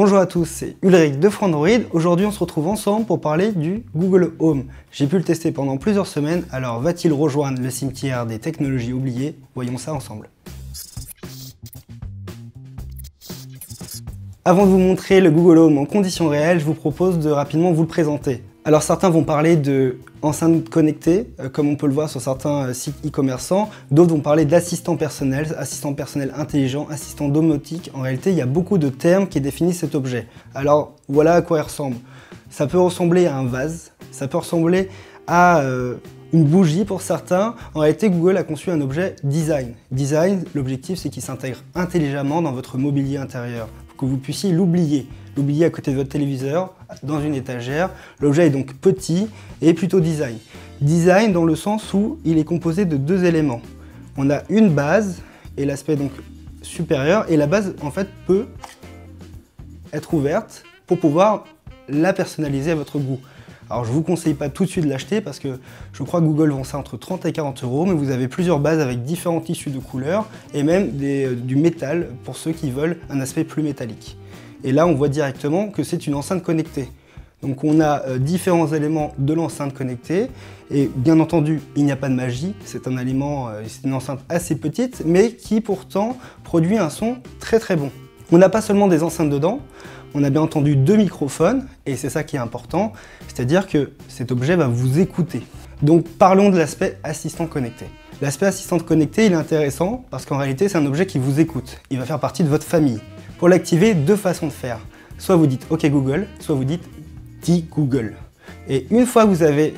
Bonjour à tous, c'est Ulrich de Frandroid. Aujourd'hui, on se retrouve ensemble pour parler du Google Home. J'ai pu le tester pendant plusieurs semaines, alors va-t-il rejoindre le cimetière des technologies oubliées? Voyons ça ensemble. Avant de vous montrer le Google Home en conditions réelles, je vous propose de rapidement vous le présenter. Alors certains vont parler de enceinte connectée, comme on peut le voir sur certains sites e-commerçants. D'autres vont parler d'assistant personnel intelligent, assistant domotique. En réalité, il y a beaucoup de termes qui définissent cet objet. Alors voilà à quoi il ressemble. Ça peut ressembler à un vase, ça peut ressembler à une bougie pour certains. En réalité, Google a conçu un objet design. Design, l'objectif, c'est qu'il s'intègre intelligemment dans votre mobilier intérieur, pour que vous puissiez l'oublier à côté de votre téléviseur, dans une étagère. L'objet est donc petit et plutôt design. Design dans le sens où il est composé de deux éléments. On a une base et l'aspect donc supérieur, et la base en fait peut être ouverte pour pouvoir la personnaliser à votre goût. Alors je ne vous conseille pas tout de suite de l'acheter parce que je crois que Google vend ça entre 30 et 40 €, mais vous avez plusieurs bases avec différents tissus de couleurs et même du métal pour ceux qui veulent un aspect plus métallique. Et là on voit directement que c'est une enceinte connectée. Donc on a différents éléments de l'enceinte connectée et bien entendu il n'y a pas de magie, c'est un élément, c'est une enceinte assez petite mais qui pourtant produit un son très bon. On n'a pas seulement des enceintes dedans, on a bien entendu deux microphones et c'est ça qui est important, c'est-à-dire que cet objet va vous écouter. Donc parlons de l'aspect assistant connecté. L'aspect assistant connecté il est intéressant parce qu'en réalité c'est un objet qui vous écoute, il va faire partie de votre famille. Pour l'activer, deux façons de faire. Soit vous dites OK Google, soit vous dites Dis Google. Et une fois que vous avez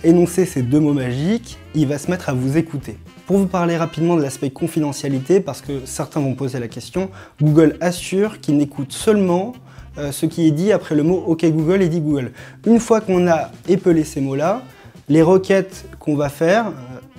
énoncé ces deux mots magiques, il va se mettre à vous écouter. Pour vous parler rapidement de l'aspect confidentialité, parce que certains vont poser la question, Google assure qu'il n'écoute seulement ce qui est dit après le mot OK Google et Dis Google. Une fois qu'on a épelé ces mots-là, les requêtes qu'on va faire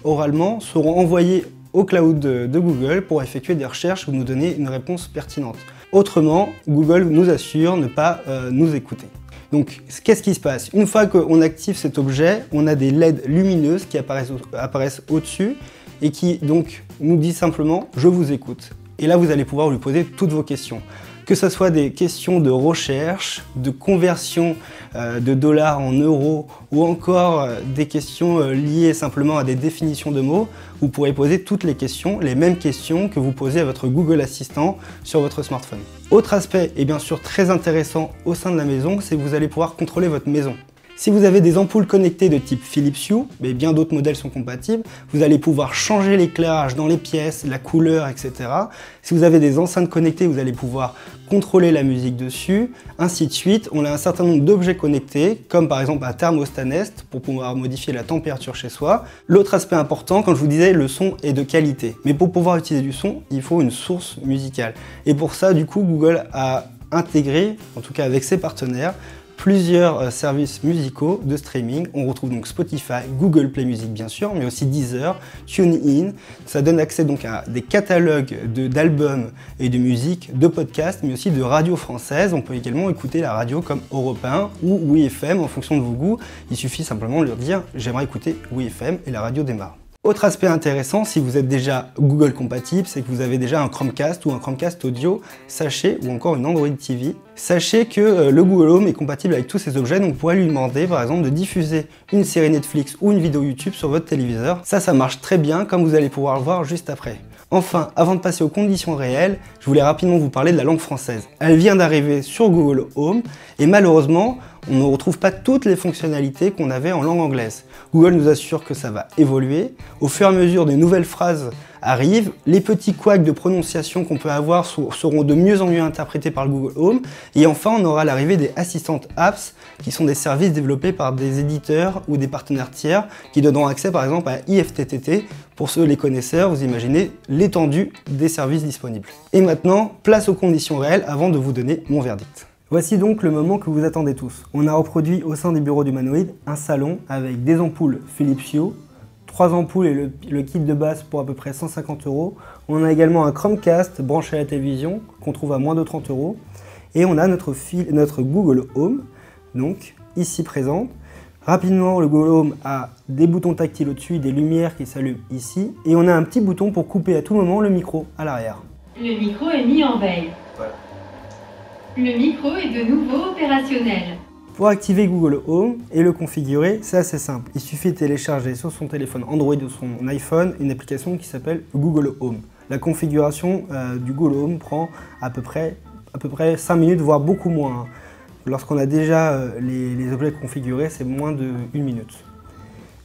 oralement seront envoyées au cloud de Google pour effectuer des recherches ou nous donner une réponse pertinente. Autrement, Google nous assure ne pas nous écouter. Donc, qu'est-ce qui se passe? Une fois qu'on active cet objet, on a des LED lumineuses qui apparaissent au-dessus et qui donc nous disent simplement « Je vous écoute ». Et là, vous allez pouvoir lui poser toutes vos questions. Que ce soit des questions de recherche, de conversion de dollars en euros ou encore des questions liées simplement à des définitions de mots, vous pourrez poser toutes les questions, les mêmes questions que vous posez à votre Google Assistant sur votre smartphone. Autre aspect et bien sûr très intéressant au sein de la maison, c'est que vous allez pouvoir contrôler votre maison. Si vous avez des ampoules connectées de type Philips Hue, mais bien d'autres modèles sont compatibles, vous allez pouvoir changer l'éclairage dans les pièces, la couleur, etc. Si vous avez des enceintes connectées, vous allez pouvoir contrôler la musique dessus, ainsi de suite. On a un certain nombre d'objets connectés, comme par exemple un thermostat Nest pour pouvoir modifier la température chez soi. L'autre aspect important, comme je vous disais, le son est de qualité. Mais pour pouvoir utiliser du son, il faut une source musicale. Et pour ça, du coup, Google a intégré, en tout cas avec ses partenaires, plusieurs services musicaux de streaming. On retrouve donc Spotify, Google Play Music bien sûr, mais aussi Deezer, TuneIn. Ça donne accès donc à des catalogues d'albums et de musique, de podcasts, mais aussi de radio française. On peut également écouter la radio comme Europe 1 ou WeFM en fonction de vos goûts. Il suffit simplement de leur dire « j'aimerais écouter WeFM » et la radio démarre. Autre aspect intéressant, si vous êtes déjà Google compatible, c'est que vous avez déjà un Chromecast ou un Chromecast audio, sachez, ou encore une Android TV. Sachez que le Google Home est compatible avec tous ces objets, donc vous pourrez lui demander par exemple de diffuser une série Netflix ou une vidéo YouTube sur votre téléviseur. Ça marche très bien, comme vous allez pouvoir le voir juste après. Enfin, avant de passer aux conditions réelles, je voulais rapidement vous parler de la langue française. Elle vient d'arriver sur Google Home et malheureusement, on ne retrouve pas toutes les fonctionnalités qu'on avait en langue anglaise. Google nous assure que ça va évoluer. Au fur et à mesure, des nouvelles phrases arrivent. Les petits couacs de prononciation qu'on peut avoir seront de mieux en mieux interprétés par le Google Home. Et enfin, on aura l'arrivée des assistantes apps, qui sont des services développés par des éditeurs ou des partenaires tiers, qui donneront accès par exemple à IFTTT. Pour ceux les connaisseurs, vous imaginez l'étendue des services disponibles. Et maintenant, place aux conditions réelles avant de vous donner mon verdict. Voici donc le moment que vous attendez tous. On a reproduit au sein des bureaux d'Humanoid un salon avec des ampoules Philips Hue, 3 ampoules et le kit de base pour à peu près 150 €. On a également un Chromecast branché à la télévision qu'on trouve à moins de 30 €. Et on a notre Google Home, donc ici présent. Rapidement, le Google Home a des boutons tactiles au-dessus, des lumières qui s'allument ici. Et on a un petit bouton pour couper à tout moment le micro à l'arrière. Le micro est mis en veille. Voilà. Le micro est de nouveau opérationnel. Pour activer Google Home et le configurer, c'est assez simple. Il suffit de télécharger sur son téléphone Android ou son iPhone une application qui s'appelle Google Home. La configuration du Google Home prend à peu près 5 minutes, voire beaucoup moins. Lorsqu'on a déjà les objets configurés, c'est moins de 1 minute.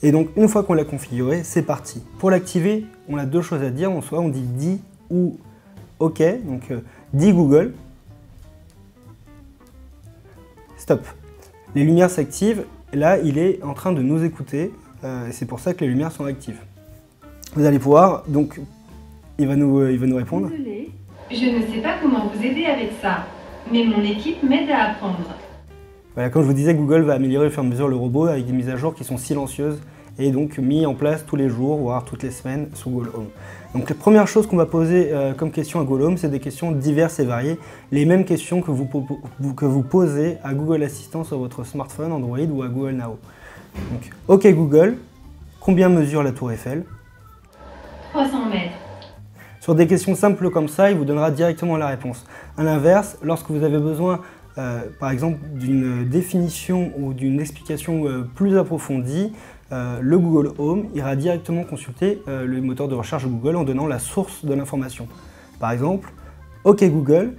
Et donc, une fois qu'on l'a configuré, c'est parti. Pour l'activer, on a deux choses à dire. Soit on dit « dis » ou « OK ». Donc, « dis Google ». Stop. Les lumières s'activent. Là, il est en train de nous écouter. C'est pour ça que les lumières sont actives. Vous allez pouvoir, donc, il va nous répondre. Désolé, je ne sais pas comment vous aider avec ça, mais mon équipe m'aide à apprendre. Voilà, comme je vous disais, Google va améliorer au fur et à mesure le robot avec des mises à jour qui sont silencieuses et donc mis en place tous les jours, voire toutes les semaines sur Google Home. Donc la première chose qu'on va poser comme question à Google Home, c'est des questions diverses et variées, les mêmes questions que vous posez à Google Assistant sur votre smartphone Android ou à Google Now. Donc, OK Google, combien mesure la tour Eiffel? 300 mètres. Sur des questions simples comme ça, il vous donnera directement la réponse. À l'inverse, lorsque vous avez besoin par exemple d'une définition ou d'une explication plus approfondie, le Google Home ira directement consulter le moteur de recherche de Google en donnant la source de l'information. Par exemple, OK Google,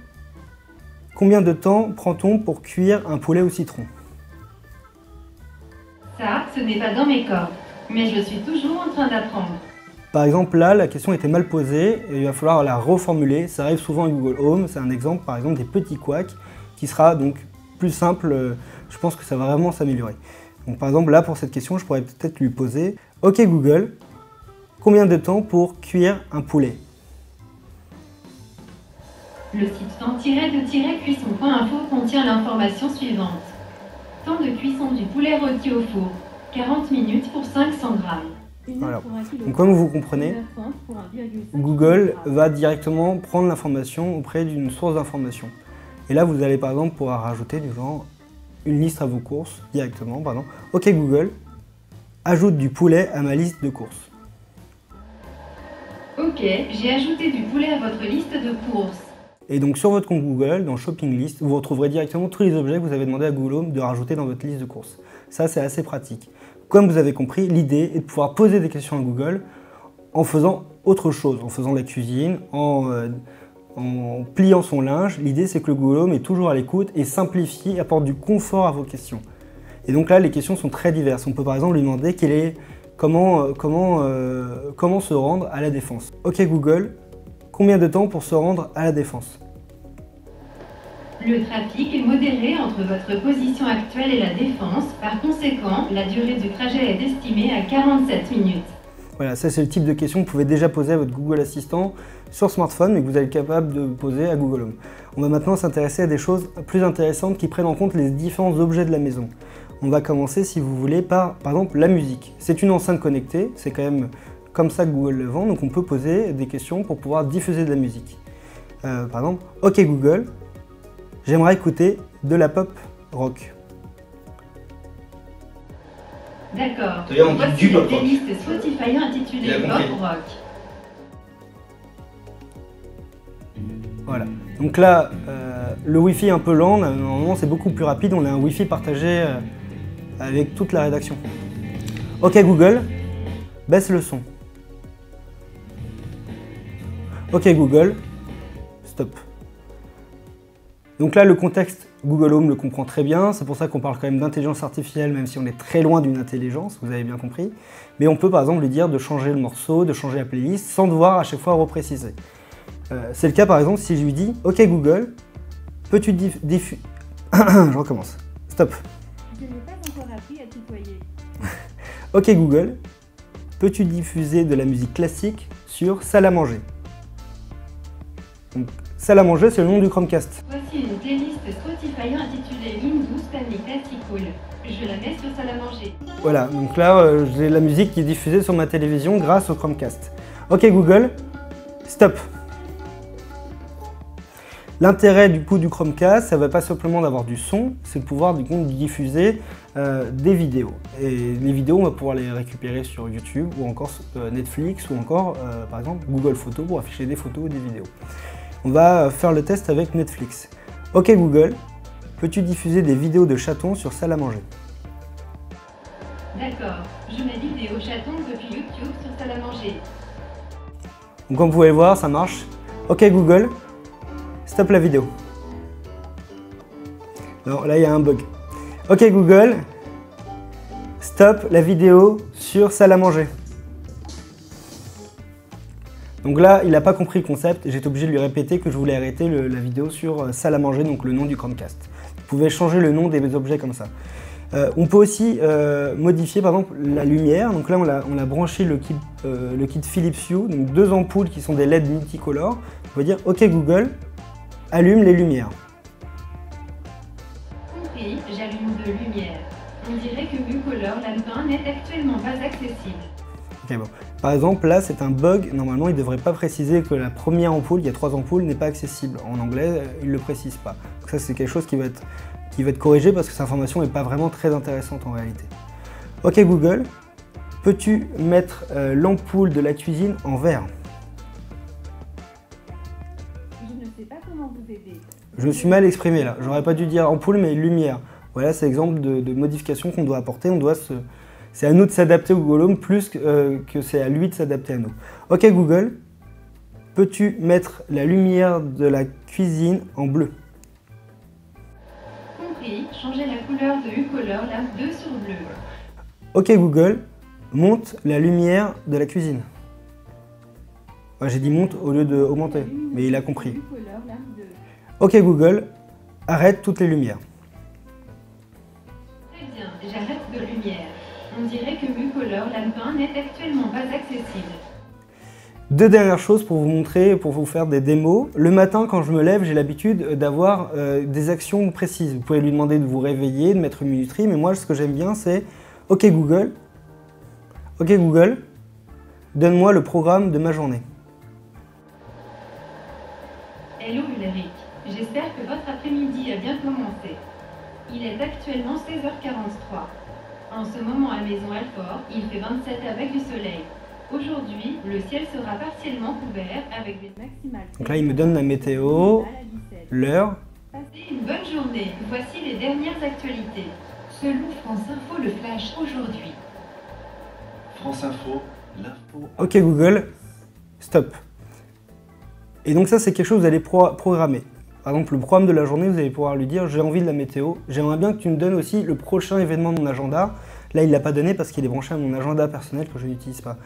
combien de temps prend-on pour cuire un poulet au citron? Ça, ce n'est pas dans mes cordes, mais je suis toujours en train d'apprendre. Par exemple, là, la question était mal posée et il va falloir la reformuler. Ça arrive souvent à Google Home. C'est un exemple, par exemple, des petits couacs qui sera donc plus simple. Je pense que ça va vraiment s'améliorer. Donc, par exemple, là, pour cette question, je pourrais peut-être lui poser « OK Google, combien de temps pour cuire un poulet ?» Le site temps-de-cuisson.info contient l'information suivante. Temps de cuisson du poulet rôti au four, 40 minutes pour 500 grammes. Voilà. Donc comme vous comprenez, Google va directement prendre l'information auprès d'une source d'information. Et là, vous allez par exemple pouvoir rajouter du genre une liste à vos courses directement. Pardon. OK Google, ajoute du poulet à ma liste de courses. OK, j'ai ajouté du poulet à votre liste de courses. Et donc sur votre compte Google, dans Shopping List, vous retrouverez directement tous les objets que vous avez demandé à Google Home de rajouter dans votre liste de courses. Ça, c'est assez pratique. Comme vous avez compris, l'idée est de pouvoir poser des questions à Google en faisant autre chose, en faisant la cuisine, en pliant son linge. L'idée, c'est que le Google Home est toujours à l'écoute et simplifie et apporte du confort à vos questions. Et donc là, les questions sont très diverses. On peut par exemple lui demander comment se rendre à la Défense. OK Google, combien de temps pour se rendre à la Défense? Le trafic est modéré entre votre position actuelle et la Défense. Par conséquent, la durée du trajet est estimée à 47 minutes. Voilà, ça c'est le type de question que vous pouvez déjà poser à votre Google Assistant sur smartphone, mais que vous êtes capable de poser à Google Home. On va maintenant s'intéresser à des choses plus intéressantes qui prennent en compte les différents objets de la maison. On va commencer, si vous voulez, par exemple la musique. C'est une enceinte connectée, c'est quand même comme ça que Google le vend, donc on peut poser des questions pour pouvoir diffuser de la musique. Par exemple, OK Google, j'aimerais écouter de la pop rock. D'accord. C'est-à-dire Voici la playlist Spotify intitulée Pop Rock. Voilà. Donc là, le Wi-Fi est un peu lent. Normalement, c'est beaucoup plus rapide. On a un Wi-Fi partagé avec toute la rédaction. OK Google, baisse le son. OK Google, stop. Donc là, le contexte, Google Home le comprend très bien. C'est pour ça qu'on parle quand même d'intelligence artificielle, même si on est très loin d'une intelligence, vous avez bien compris. Mais on peut par exemple lui dire de changer le morceau, de changer la playlist, sans devoir à chaque fois repréciser. C'est le cas par exemple si je lui dis « OK Google, peux-tu diffuser... » Je recommence. Stop. Je n'ai pas encore appris à tutoyer. OK Google, peux-tu diffuser de la musique classique sur Salle à manger? Donc, Salle à manger, c'est le nom du Chromecast. Voici une playlist Spotify intitulée Windows Panic Classical. Je la mets sur Salle à manger. Voilà, donc là, j'ai la musique qui est diffusée sur ma télévision grâce au Chromecast. OK Google, stop. L'intérêt du coup du Chromecast, ça va pas simplement d'avoir du son, c'est de pouvoir du coup diffuser des vidéos. Et les vidéos, on va pouvoir les récupérer sur YouTube ou encore Netflix ou encore par exemple Google Photos pour afficher des photos ou des vidéos. On va faire le test avec Netflix. Ok Google, peux-tu diffuser des vidéos de chatons sur salle à manger? D'accord, je mets vidéo chaton depuis YouTube sur salle à manger. Donc comme vous pouvez le voir, ça marche. Ok Google, stop la vidéo. Non, là il y a un bug. Ok Google, stop la vidéo sur salle à manger. Donc là, il n'a pas compris le concept et j'étais obligé de lui répéter que je voulais arrêter la vidéo sur salle à manger, donc le nom du Chromecast. Vous pouvez changer le nom des objets comme ça. On peut aussi modifier par exemple la lumière. Donc là, on a branché le kit Philips Hue, donc 2 ampoules qui sont des LED multicolores. On va dire OK Google, allume les lumières. Compris, j'allume de lumière. On dirait que Mucolor Lamp 1 n'est actuellement pas accessible. Okay, bon. Par exemple, là, c'est un bug. Normalement, il ne devrait pas préciser que la première ampoule, il y a 3 ampoules, n'est pas accessible. En anglais, il ne le précise pas. Donc ça, c'est quelque chose qui va être corrigé parce que cette information n'est pas vraiment très intéressante en réalité. Ok Google, peux-tu mettre l'ampoule de la cuisine en vert? Je ne sais pas comment vous aider. Je me suis mal exprimé là. J'aurais pas dû dire ampoule, mais lumière. Voilà, c'est l'exemple de modification qu'on doit apporter. C'est à nous de s'adapter au Google Home plus que c'est à lui de s'adapter à nous. Ok Google, peux-tu mettre la lumière de la cuisine en bleu? Compris, changer la couleur de Ucolor Lamp 2 sur bleu. Ok Google, monte la lumière de la cuisine. Ouais, j'ai dit monte au lieu de augmenter, mais il a compris. Ucolor Lamp 2. Ok Google, arrête toutes les lumières. Très bien, j'arrête de lumière. On dirait que Mucolor Lamp 1 n'est actuellement pas accessible. 2 dernières choses pour vous montrer, pour vous faire des démos. Le matin, quand je me lève, j'ai l'habitude d'avoir des actions précises. Vous pouvez lui demander de vous réveiller, de mettre une minuterie, mais moi, ce que j'aime bien, c'est OK Google, donne-moi le programme de ma journée. Hello Ulrich, j'espère que votre après-midi a bien commencé. Il est actuellement 16h43. En ce moment à Maison Alfort, il fait 27 avec du soleil. Aujourd'hui, le ciel sera partiellement couvert avec des maximales. Donc là, il me donne la météo, l'heure. Passez une bonne journée. Voici les dernières actualités. Selon France Info, le flash aujourd'hui. France Info, l'info. OK Google, stop. Et donc ça, c'est quelque chose que vous allez programmer. Par exemple, le programme de la journée, vous allez pouvoir lui dire « j'ai envie de la météo, j'aimerais bien que tu me donnes aussi le prochain événement de mon agenda ». Là, il ne l'a pas donné parce qu'il est branché à mon agenda personnel que je n'utilise pas.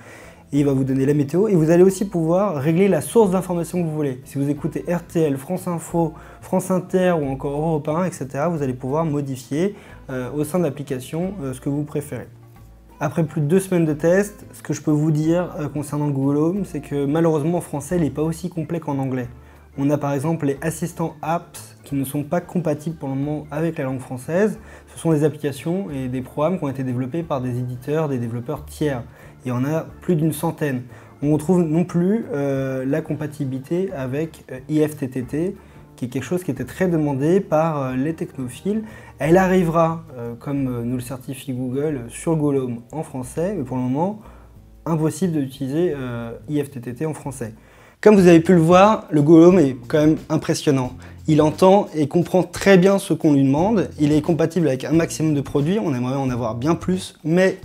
Et il va vous donner la météo et vous allez aussi pouvoir régler la source d'information que vous voulez. Si vous écoutez RTL, France Info, France Inter ou encore Europe 1, etc., vous allez pouvoir modifier au sein de l'application ce que vous préférez. Après plus de 2 semaines de test, ce que je peux vous dire concernant Google Home, c'est que malheureusement en français, il n'est pas aussi complet qu'en anglais. On a par exemple les assistants apps qui ne sont pas compatibles pour le moment avec la langue française. Ce sont des applications et des programmes qui ont été développés par des éditeurs, des développeurs tiers. Et on a plus d'une centaine. On retrouve non plus la compatibilité avec IFTTT, qui est quelque chose qui était très demandé par les technophiles. Elle arrivera, comme nous le certifie Google, sur Google Home en français, mais pour le moment, impossible d'utiliser IFTTT en français. Comme vous avez pu le voir, le Google Home est quand même impressionnant. Il entend et comprend très bien ce qu'on lui demande. Il est compatible avec un maximum de produits. On aimerait en avoir bien plus, mais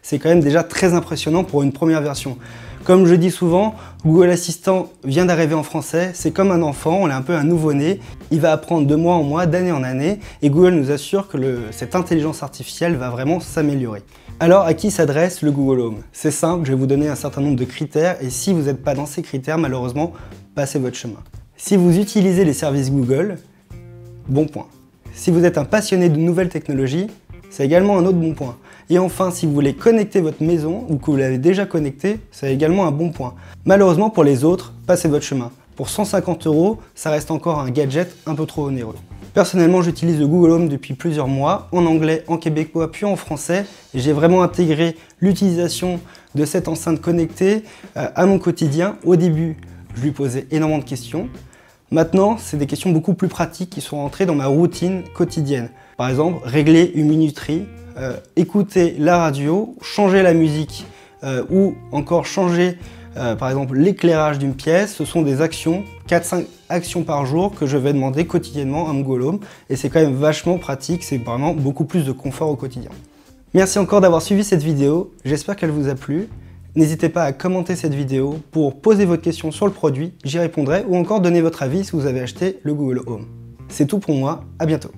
c'est quand même déjà très impressionnant pour une première version. Comme je dis souvent, Google Assistant vient d'arriver en français. C'est comme un enfant, on est un peu un nouveau-né. Il va apprendre de mois en mois, d'année en année. Et Google nous assure que cette intelligence artificielle va vraiment s'améliorer. Alors, à qui s'adresse le Google Home? C'est simple, je vais vous donner un certain nombre de critères et si vous n'êtes pas dans ces critères, malheureusement, passez votre chemin. Si vous utilisez les services Google, bon point. Si vous êtes un passionné de nouvelles technologies, c'est également un autre bon point. Et enfin, si vous voulez connecter votre maison ou que vous l'avez déjà connectée, c'est également un bon point. Malheureusement, pour les autres, passez votre chemin. Pour 150 €, ça reste encore un gadget un peu trop onéreux. Personnellement, j'utilise le Google Home depuis plusieurs mois, en anglais, en québécois, puis en français. Et j'ai vraiment intégré l'utilisation de cette enceinte connectée à mon quotidien. Au début, je lui posais énormément de questions. Maintenant, c'est des questions beaucoup plus pratiques qui sont rentrées dans ma routine quotidienne. Par exemple, régler une minuterie, écouter la radio, changer la musique ou encore changer par exemple l'éclairage d'une pièce, ce sont des actions, 4-5 actions par jour que je vais demander quotidiennement à mon Google Home. Et c'est quand même vachement pratique, c'est vraiment beaucoup plus de confort au quotidien. Merci encore d'avoir suivi cette vidéo, j'espère qu'elle vous a plu. N'hésitez pas à commenter cette vidéo pour poser votre question sur le produit, j'y répondrai, ou encore donner votre avis si vous avez acheté le Google Home. C'est tout pour moi, à bientôt.